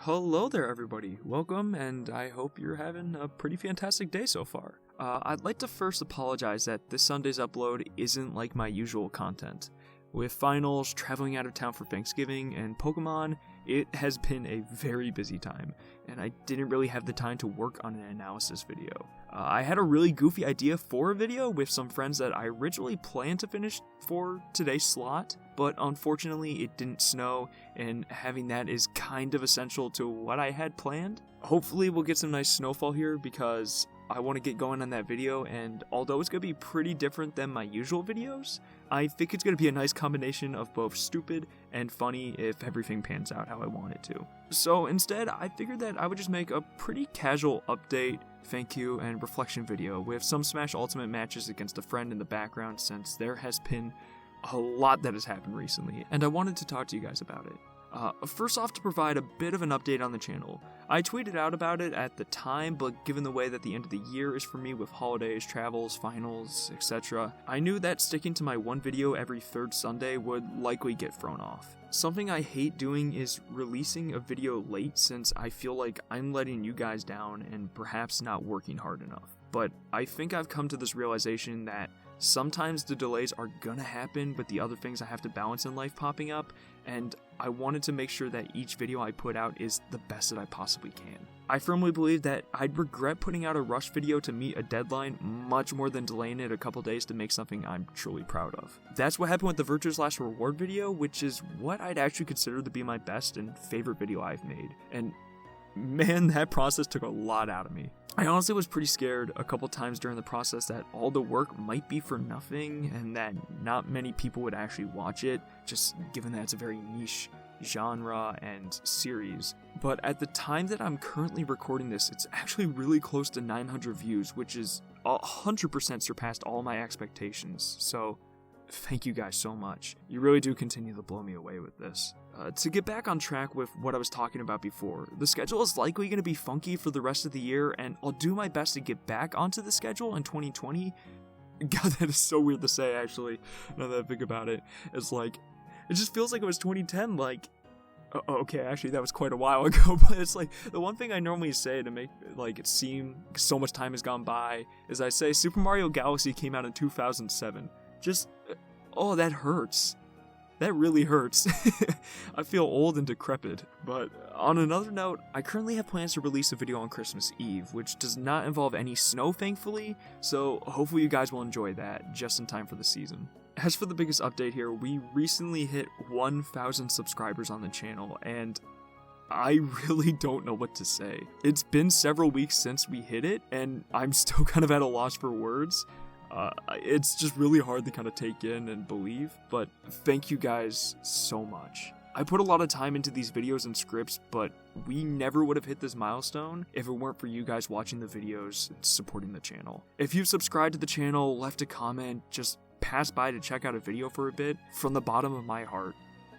Hello there, everybody. Welcome, and I hope you're having a pretty fantastic day so far. I'd like to first apologize that this Sunday's upload isn't like my usual content. With finals, traveling out of town for Thanksgiving, and Pokemon, it has been a very busy time, and I didn't really have the time to work on an analysis video. I had a really goofy idea for a video with some friends that I originally planned to finish for today's slot, but unfortunately it didn't snow, and having that is kind of essential to what I had planned. Hopefully we'll get some nice snowfall here because I want to get going on that video, and although it's going to be pretty different than my usual videos, I think it's going to be a nice combination of both stupid and funny if everything pans out how I want it to. So instead, I figured that I would just make a pretty casual update, thank you, and reflection video with some Smash Ultimate matches against a friend in the background since there has been a lot that has happened recently, and I wanted to talk to you guys about it. First off, to provide a bit of an update on the channel. I tweeted out about it at the time, but given the way that the end of the year is for me with holidays, travels, finals, etc., I knew that sticking to my one video every third Sunday would likely get thrown off. Something I hate doing is releasing a video late since I feel like I'm letting you guys down and perhaps not working hard enough. But I think I've come to this realization that sometimes the delays are gonna happen with the other things I have to balance in life popping up, and I wanted to make sure that each video I put out is the best that I possibly can. I firmly believe that I'd regret putting out a rush video to meet a deadline much more than delaying it a couple days to make something I'm truly proud of. That's what happened with the Virtue's Last Reward video, which is what I'd actually consider to be my best and favorite video I've made, and man, that process took a lot out of me. I honestly was pretty scared a couple times during the process that all the work might be for nothing and that not many people would actually watch it, just given that it's a very niche genre and series. But at the time that I'm currently recording this, it's actually really close to 900 views, which is 100% surpassed all my expectations. So thank you guys so much. You really do continue to blow me away with this. To get back on track with what I was talking about before, the schedule is likely going to be funky for the rest of the year, and I'll do my best to get back onto the schedule in 2020. God, that is so weird to say, actually, now that I think about it. It's like, it just feels like it was 2010, like, okay, actually, that was quite a while ago, but it's like, the one thing I normally say to make, like, it seem so much time has gone by, is I say Super Mario Galaxy came out in 2007. Just, oh, that hurts. That really hurts. I feel old and decrepit. But on another note, I currently have plans to release a video on Christmas Eve, which does not involve any snow, thankfully, so hopefully you guys will enjoy that just in time for the season. As for the biggest update here, we recently hit 1,000 subscribers on the channel, and I really don't know what to say. It's been several weeks since we hit it, and I'm still kind of at a loss for words. It's just really hard to kind of take in and believe, but thank you guys so much. I put a lot of time into these videos and scripts, but we never would have hit this milestone if it weren't for you guys watching the videos and supporting the channel. If you've subscribed to the channel, left a comment, just passed by to check out a video for a bit, from the bottom of my heart,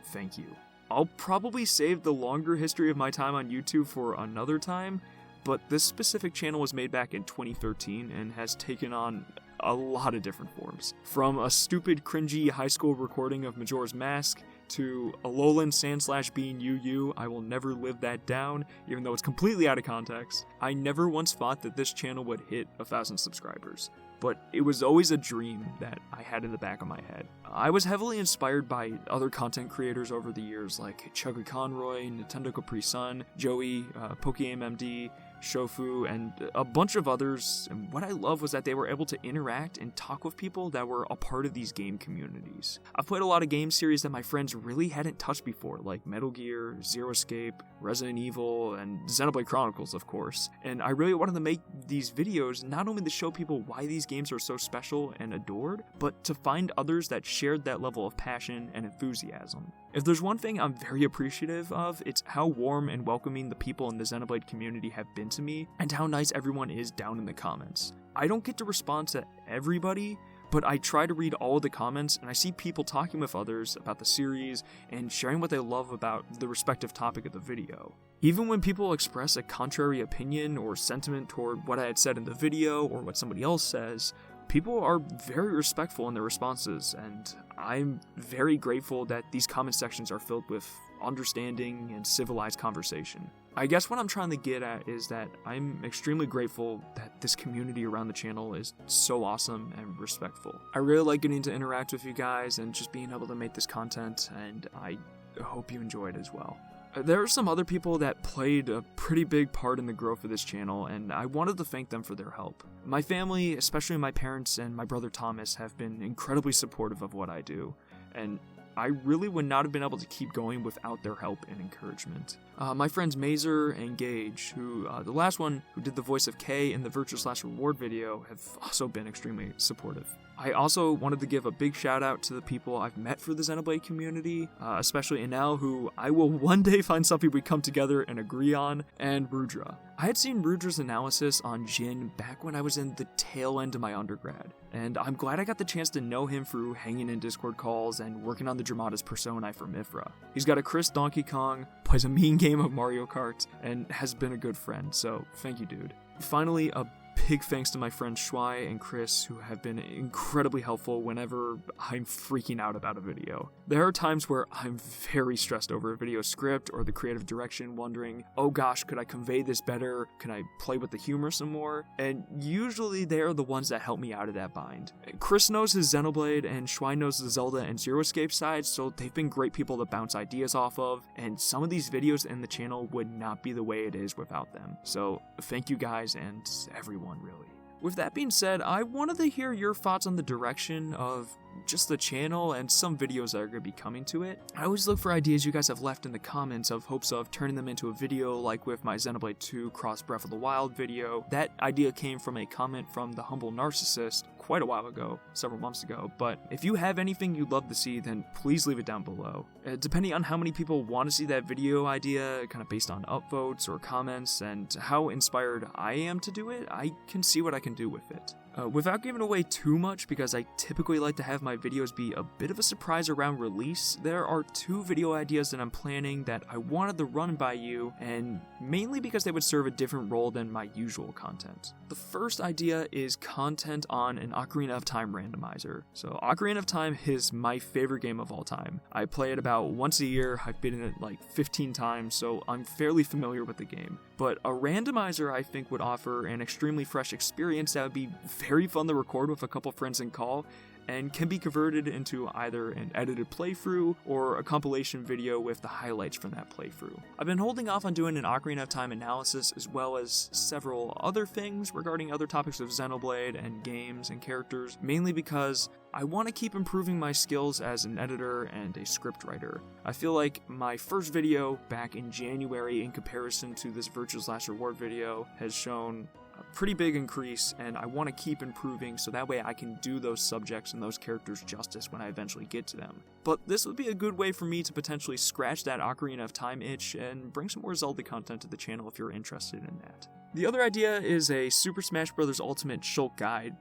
thank you. I'll probably save the longer history of my time on YouTube for another time, but this specific channel was made back in 2013 and has taken on a lot of different forms. From a stupid, cringy high school recording of Majora's Mask to Alolan Sand/Bean UU, I will never live that down, even though it's completely out of context. I never once thought that this channel would hit 1,000 subscribers, but it was always a dream that I had in the back of my head. I was heavily inspired by other content creators over the years like Chugga Conroy, Nintendo Capri Sun, Joey, PokeMMD, Shofu, and a bunch of others, and what I love was that they were able to interact and talk with people that were a part of these game communities. I've played a lot of game series that my friends really hadn't touched before, like Metal Gear, Zero Escape, Resident Evil, and Xenoblade Chronicles, of course, and I really wanted to make these videos not only to show people why these games are so special and adored, but to find others that shared that level of passion and enthusiasm. If there's one thing I'm very appreciative of, it's how warm and welcoming the people in the Xenoblade community have been to me, and how nice everyone is down in the comments. I don't get to respond to everybody, but I try to read all of the comments, and I see people talking with others about the series and sharing what they love about the respective topic of the video. Even when people express a contrary opinion or sentiment toward what I had said in the video or what somebody else says, people are very respectful in their responses, and I'm very grateful that these comment sections are filled with understanding and civilized conversation. I guess what I'm trying to get at is that I'm extremely grateful that this community around the channel is so awesome and respectful. I really like getting to interact with you guys and just being able to make this content, and I hope you enjoy it as well. There are some other people that played a pretty big part in the growth of this channel, and I wanted to thank them for their help. My family, especially my parents and my brother Thomas, have been incredibly supportive of what I do, and I really would not have been able to keep going without their help and encouragement. My friends Mazer and Gage, who the last one who did the voice of Kay in the Virtues/Reward video, have also been extremely supportive. I also wanted to give a big shout out to the people I've met for the Xenoblade community, especially Enel, who I will one day find something we come together and agree on, and Rudra. I had seen Rudra's analysis on Jin back when I was in the tail end of my undergrad, and I'm glad I got the chance to know him through hanging in Discord calls and working on the Dramatis Personae for Mifra. He's got a Chris Donkey Kong, plays a mean game of Mario Kart, and has been a good friend, so thank you, dude. Finally, a big thanks to my friends Shuai and Chris, who have been incredibly helpful whenever I'm freaking out about a video. There are times where I'm very stressed over a video script or the creative direction, wondering, oh gosh, could I convey this better? Can I play with the humor some more? And usually they are the ones that help me out of that bind. Chris knows his Xenoblade and Shuai knows the Zelda and Zero Escape side, so they've been great people to bounce ideas off of, and some of these videos in the channel would not be the way it is without them. So thank you guys and everyone, really. With that being said, I wanted to hear your thoughts on the direction of just the channel and some videos that are going to be coming to it. I always look for ideas you guys have left in the comments of hopes of turning them into a video, like with my Xenoblade 2 Cross Breath of the Wild video. That idea came from a comment from the Humble Narcissist quite a while ago, several months ago, but if you have anything you'd love to see, then please leave it down below. Depending on how many people want to see that video idea, kind of based on upvotes or comments, and how inspired I am to do it, I can see what I can do with it. Without giving away too much, because I typically like to have my videos be a bit of a surprise around release, there are 2 video ideas that I'm planning that I wanted to run by you, and mainly because they would serve a different role than my usual content. The first idea is content on an Ocarina of Time randomizer. So Ocarina of Time is my favorite game of all time. I play it about once a year, I've been in it like 15 times, so I'm fairly familiar with the game. But a randomizer I think would offer an extremely fresh experience that would be very fun to record with a couple friends in call, and can be converted into either an edited playthrough or a compilation video with the highlights from that playthrough. I've been holding off on doing an Ocarina of Time analysis as well as several other things regarding other topics of Xenoblade and games and characters, mainly because I want to keep improving my skills as an editor and a scriptwriter. I feel like my first video back in January in comparison to this Virtues/Reward video has shown a pretty big increase, and I want to keep improving so that way I can do those subjects and those characters justice when I eventually get to them. But this would be a good way for me to potentially scratch that Ocarina of Time itch and bring some more Zelda content to the channel if you're interested in that. The other idea is a Super Smash Bros. Ultimate Shulk Guide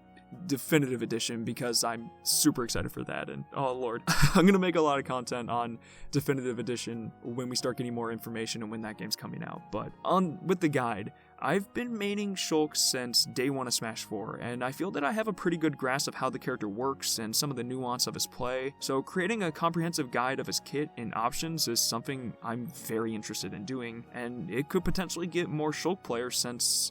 Definitive Edition, because I'm super excited for that, and oh lord, I'm gonna make a lot of content on Definitive Edition when we start getting more information and when that game's coming out. But with the guide, I've been maining Shulk since day 1 of Smash 4, and I feel that I have a pretty good grasp of how the character works and some of the nuance of his play, so creating a comprehensive guide of his kit and options is something I'm very interested in doing, and it could potentially get more Shulk players since,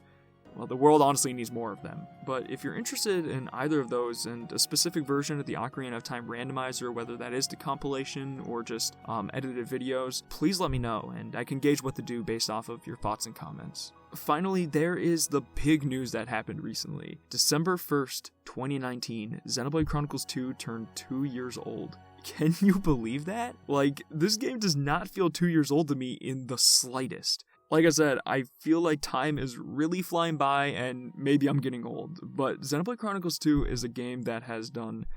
well, the world honestly needs more of them. But if you're interested in either of those and a specific version of the Ocarina of Time randomizer, whether that is the compilation or just edited videos, please let me know, and I can gauge what to do based off of your thoughts and comments. Finally, there is the big news that happened recently. December 1st, 2019, Xenoblade Chronicles 2 turned 2 years old. Can you believe that? Like, this game does not feel 2 years old to me in the slightest. Like I said, I feel like time is really flying by, and maybe I'm getting old, but Xenoblade Chronicles 2 is a game that has done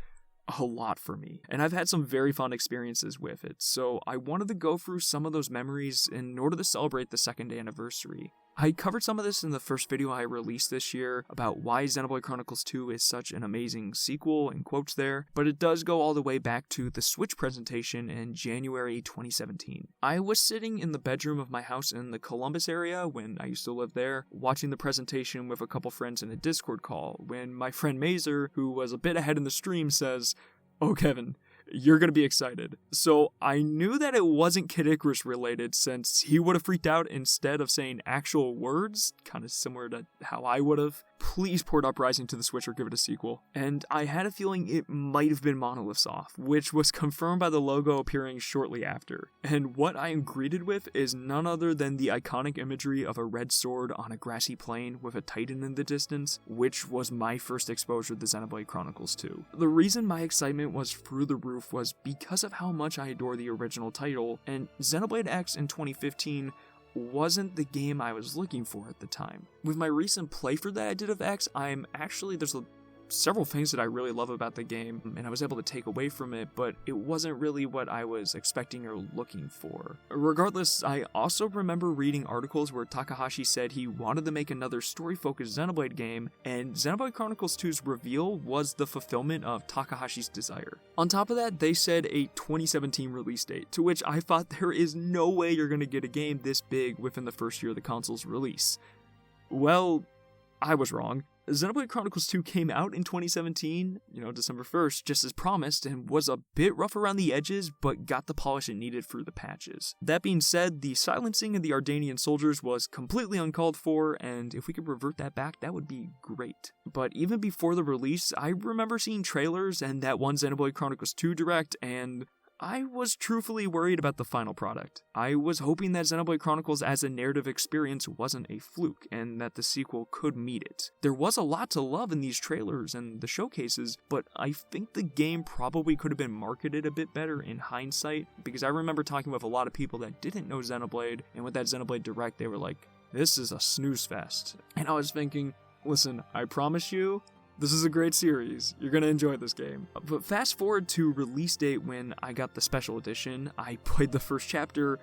a lot for me, and I've had some very fun experiences with it, so I wanted to go through some of those memories in order to celebrate the 2nd anniversary. I covered some of this in the first video I released this year about why Xenoblade Chronicles 2 is such an amazing sequel, in quotes there, but it does go all the way back to the Switch presentation in January 2017. I was sitting in the bedroom of my house in the Columbus area when I used to live there, watching the presentation with a couple friends in a Discord call, when my friend Mazer, who was a bit ahead in the stream, says, "Oh Kevin, You're gonna be excited. So I knew that it wasn't Kid Icarus related, since he would have freaked out instead of saying actual words, kind of similar to how I would have. Please port Uprising to the Switch or give it a sequel. And I had a feeling it might have been Monolith Soft, which was confirmed by the logo appearing shortly after. And what I am greeted with is none other than the iconic imagery of a red sword on a grassy plain with a titan in the distance, which was my first exposure to Xenoblade Chronicles 2. The reason my excitement was through the roof was because of how much I adore the original title, and Xenoblade X in 2015 wasn't the game I was looking for at the time. With my recent playthrough that I did of X, there's several things that I really love about the game, and I was able to take away from it, but it wasn't really what I was expecting or looking for. Regardless, I also remember reading articles where Takahashi said he wanted to make another story-focused Xenoblade game, and Xenoblade Chronicles 2's reveal was the fulfillment of Takahashi's desire. On top of that, they said a 2017 release date, to which I thought there is no way you're going to get a game this big within the first year of the console's release. Well, I was wrong. Xenoblade Chronicles 2 came out in 2017, December 1st, just as promised, and was a bit rough around the edges, but got the polish it needed through the patches. That being said, the silencing of the Ardanian soldiers was completely uncalled for, and if we could revert that back, that would be great. But even before the release, I remember seeing trailers and that one Xenoblade Chronicles 2 Direct, and I was truthfully worried about the final product. I was hoping that Xenoblade Chronicles as a narrative experience wasn't a fluke, and that the sequel could meet it. There was a lot to love in these trailers and the showcases, but I think the game probably could have been marketed a bit better in hindsight, because I remember talking with a lot of people that didn't know Xenoblade, and with that Xenoblade Direct, they were like, this is a snooze fest. And I was thinking, listen, I promise you, this is a great series. You're gonna enjoy this game. But fast forward to release date when I got the special edition, I played the first chapter,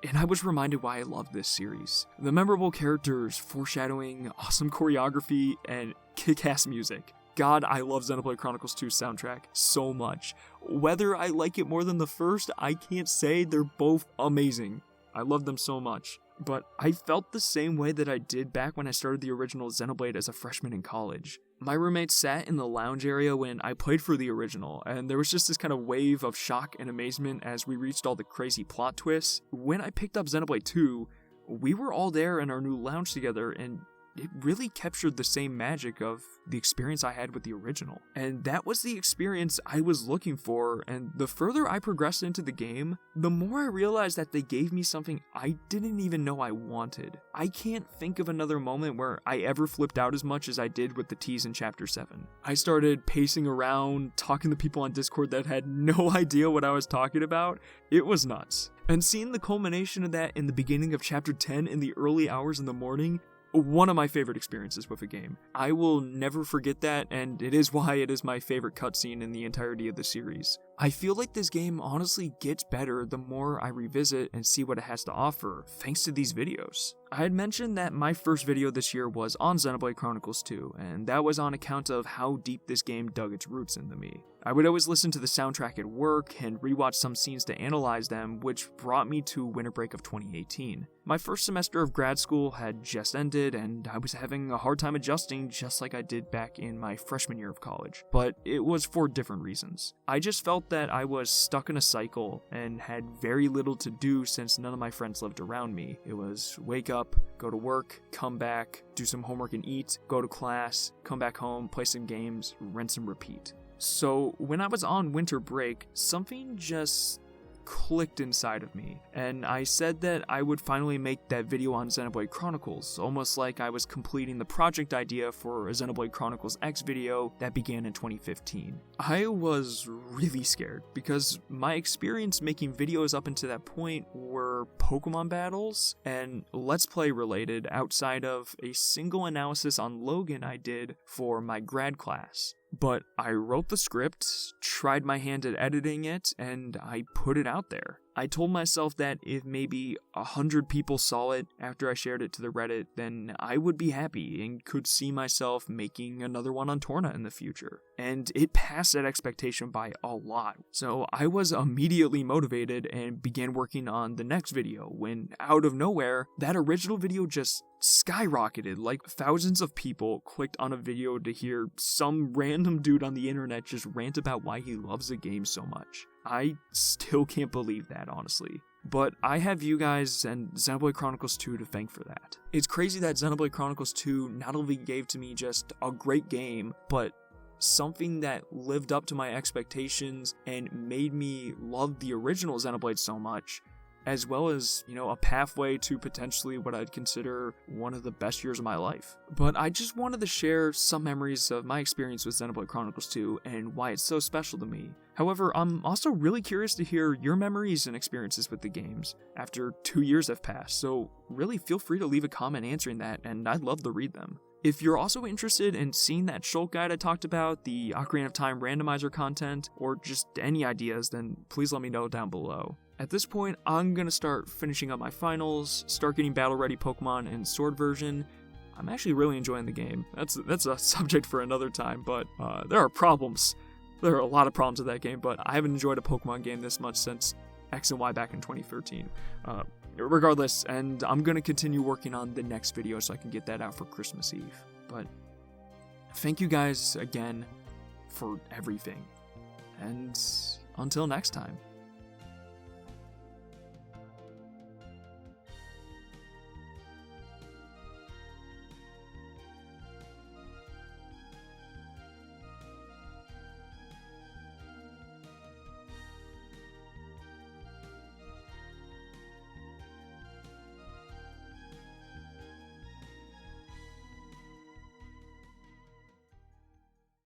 and I was reminded why I love this series. The memorable characters, foreshadowing, awesome choreography, and kick-ass music. God, I love Xenoblade Chronicles 2's soundtrack so much. Whether I like it more than the first, I can't say. They're both amazing. I love them so much. But I felt the same way that I did back when I started the original Xenoblade as a freshman in college. My roommate sat in the lounge area when I played for the original, and there was just this kind of wave of shock and amazement as we reached all the crazy plot twists. When I picked up Xenoblade 2, we were all there in our new lounge together, and it really captured the same magic of the experience I had with the original. And that was the experience I was looking for, and the further I progressed into the game, the more I realized that they gave me something I didn't even know I wanted. I can't think of another moment where I ever flipped out as much as I did with the tease in Chapter 7. I started pacing around, talking to people on Discord that had no idea what I was talking about. It was nuts. And seeing the culmination of that in the beginning of Chapter 10 in the early hours in the morning, one of my favorite experiences with a game. I will never forget that, and it is why it is my favorite cutscene in the entirety of the series. I feel like this game honestly gets better the more I revisit and see what it has to offer, thanks to these videos. I had mentioned that my first video this year was on Xenoblade Chronicles 2, and that was on account of how deep this game dug its roots into me. I would always listen to the soundtrack at work and rewatch some scenes to analyze them, which brought me to winter break of 2018. My first semester of grad school had just ended, and I was having a hard time adjusting just like I did back in my freshman year of college, but it was for different reasons. I just felt that I was stuck in a cycle and had very little to do since none of my friends lived around me. It was wake up, go to work, come back, do some homework and eat, go to class, come back home, play some games, rinse and repeat. So when I was on winter break, something just clicked inside of me, and I said that I would finally make that video on Xenoblade Chronicles, almost like I was completing the project idea for a Xenoblade Chronicles X video that began in 2015. I was really scared, because my experience making videos up until that point were Pokemon battles, and Let's Play related outside of a single analysis on Logan I did for my grad class. But I wrote the script, tried my hand at editing it, and I put it out there. I told myself that if maybe 100 people saw it after I shared it to the Reddit, then I would be happy and could see myself making another one on Torna in the future. and it passed that expectation by a lot. So I was immediately motivated and began working on the next video when, out of nowhere, that original video just skyrocketed. Like, thousands of people clicked on a video to hear some random dude on the internet just rant about why he loves the game so much. I still can't believe that, honestly. But I have you guys and Xenoblade Chronicles 2 to thank for that. It's crazy that Xenoblade Chronicles 2 not only gave to me just a great game, but something that lived up to my expectations and made me love the original Xenoblade so much, as well as, a pathway to potentially what I'd consider one of the best years of my life. But I just wanted to share some memories of my experience with Xenoblade Chronicles 2 and why it's so special to me. However, I'm also really curious to hear your memories and experiences with the games after 2 years have passed, so really feel free to leave a comment answering that, and I'd love to read them. If you're also interested in seeing that Shulk guide I talked about, the Ocarina of Time randomizer content, or just any ideas, then please let me know down below. At this point, I'm gonna start finishing up my finals, start getting battle-ready Pokemon in Sword version. I'm actually really enjoying the game. That's a subject for another time, but there are problems. There are a lot of problems with that game, but I haven't enjoyed a Pokemon game this much since X and Y back in 2013. Regardless, and I'm gonna continue working on the next video so I can get that out for Christmas Eve. But thank you guys again for everything, and until next time.